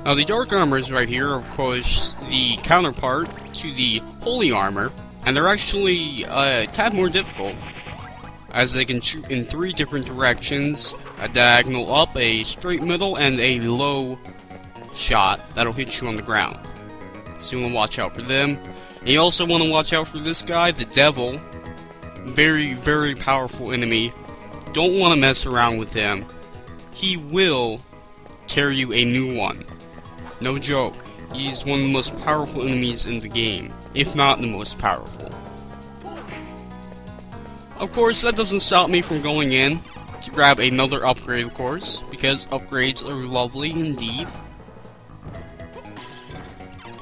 Now the Dark Armors right here are of course the counterpart to the Holy Armor, and they're actually a tad more difficult, as they can shoot in 3 different directions: a diagonal up, a straight middle, and a low shot that'll hit you on the ground. So you want to watch out for them. And you also want to watch out for this guy, the Devil. Very, very powerful enemy. Don't want to mess around with him. He will tear you a new one. No joke. He's one of the most powerful enemies in the game, if not the most powerful. Of course, that doesn't stop me from going in to grab another upgrade, of course, because upgrades are lovely indeed.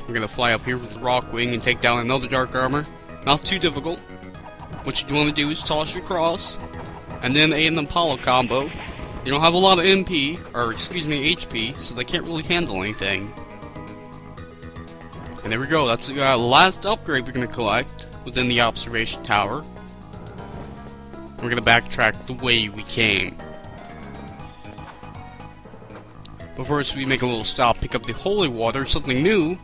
We're gonna fly up here with the Rock Wing and take down another Dark Armor. Not too difficult. What you want to do is toss your cross, and then an Apollo combo. You don't have a lot of MP, or excuse me, HP, so they can't really handle anything. And there we go, that's the last upgrade we're gonna collect within the observation tower. We're gonna backtrack the way we came. But first we make a little stop, pick up the holy water, something new.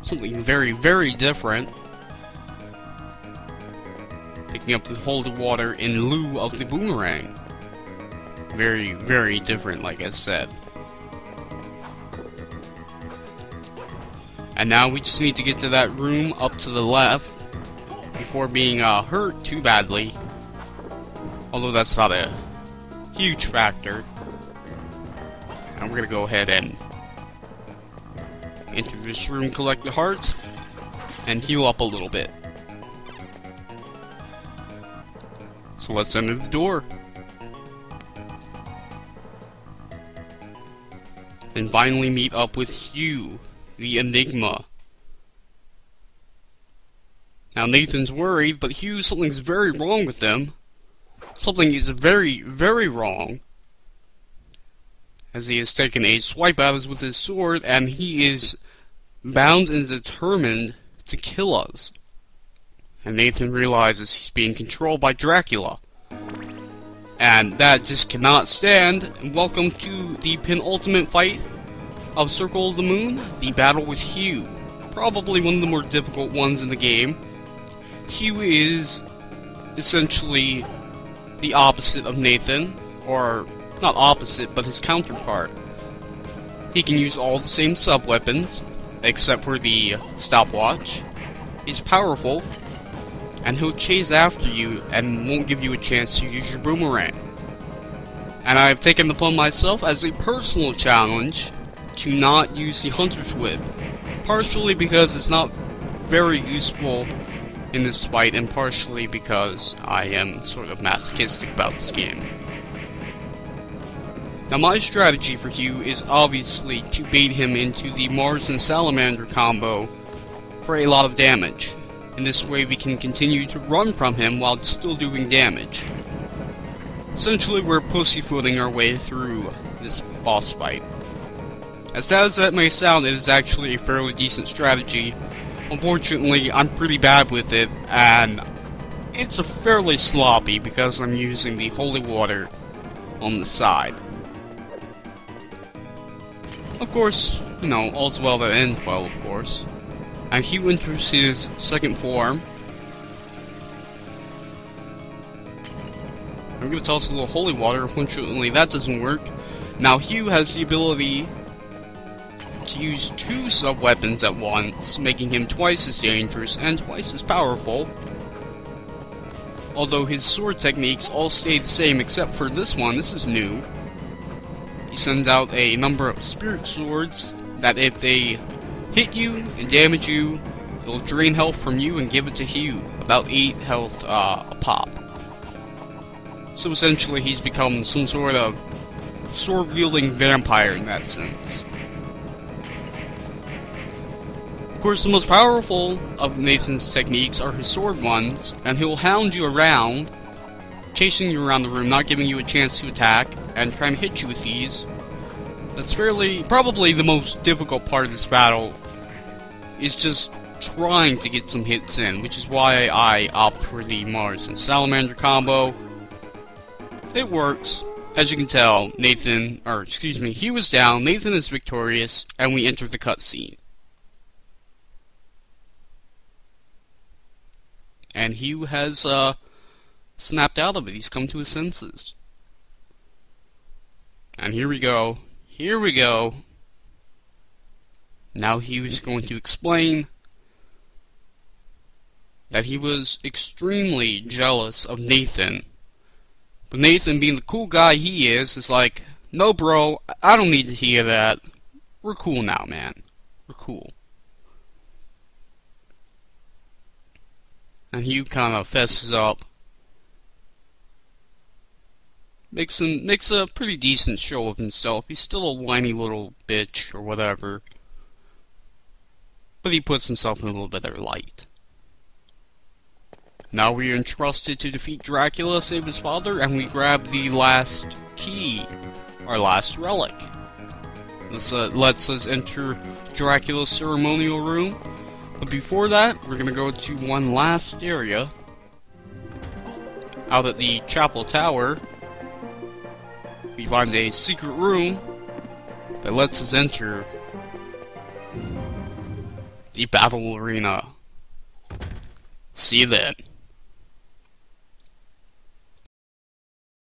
Something very, very different. Picking up the holy water in lieu of the boomerang. Very, very different, like I said. And now we just need to get to that room up to the left before being hurt too badly. Although that's not a huge factor. And we're gonna go ahead and enter this room, collect the hearts, and heal up a little bit. So let's enter the door. And finally meet up with Hugh, the Enigma. Now Nathan's worried, but Hugh, something's very wrong with him. Something is very, very wrong. As he has taken a swipe at us with his sword, and he is bound and determined to kill us. And Nathan realizes he's being controlled by Dracula. And that just cannot stand. And welcome to the penultimate fight of Circle of the Moon, the battle with Hugh. Probably one of the more difficult ones in the game. Hugh is essentially the opposite of Nathan, or not opposite, but his counterpart. He can use all the same sub-weapons, except for the stopwatch. He's powerful, and he'll chase after you and won't give you a chance to use your boomerang. And I've taken it upon myself as a personal challenge to not use the Hunter's Whip, partially because it's not very useful in this fight, and partially because I am sort of masochistic about this game. Now my strategy for Hugh is obviously to bait him into the Mars and Salamander combo for a lot of damage. In this way we can continue to run from him while still doing damage. Essentially we're pussyfooting our way through this boss fight. As sad as that may sound, it is actually a fairly decent strategy. Unfortunately, I'm pretty bad with it, and it's a fairly sloppy because I'm using the holy water on the side. Of course, you know, all's well that ends well, of course. And Hugh enters his second form. I'm gonna toss a little holy water, unfortunately that doesn't work. Now Hugh has the ability to use 2 sub-weapons at once, making him twice as dangerous and twice as powerful. Although his sword techniques all stay the same except for this one, this is new. He sends out a number of spirit swords that if they hit you and damage you, they'll drain health from you and give it to Hugh. About 8 health a pop. So essentially he's become some sort of sword-wielding vampire in that sense. Of course, the most powerful of Nathan's techniques are his sword ones, and he'll hound you around, chasing you around the room, not giving you a chance to attack, and trying to hit you with these. That's probably the most difficult part of this battle, is just trying to get some hits in, which is why I opt for the Mars and Salamander combo. It works. As you can tell, he was down, Nathan is victorious, and we enter the cutscene. And he has, snapped out of it. He's come to his senses. And here we go. Here we go. Now he was going to explain that he was extremely jealous of Nathan. But Nathan, being the cool guy he is like, no bro, I don't need to hear that. We're cool now, man. We're cool. And he kind of fesses up. Makes a pretty decent show of himself. He's still a whiny little bitch or whatever. But he puts himself in a little better light. Now we are entrusted to defeat Dracula, save his father, and we grab the last key, our last relic. This lets us enter Dracula's ceremonial room. But before that, we're gonna go to one last area. Out at the Chapel Tower, we find a secret room that lets us enter the battle arena. See you then.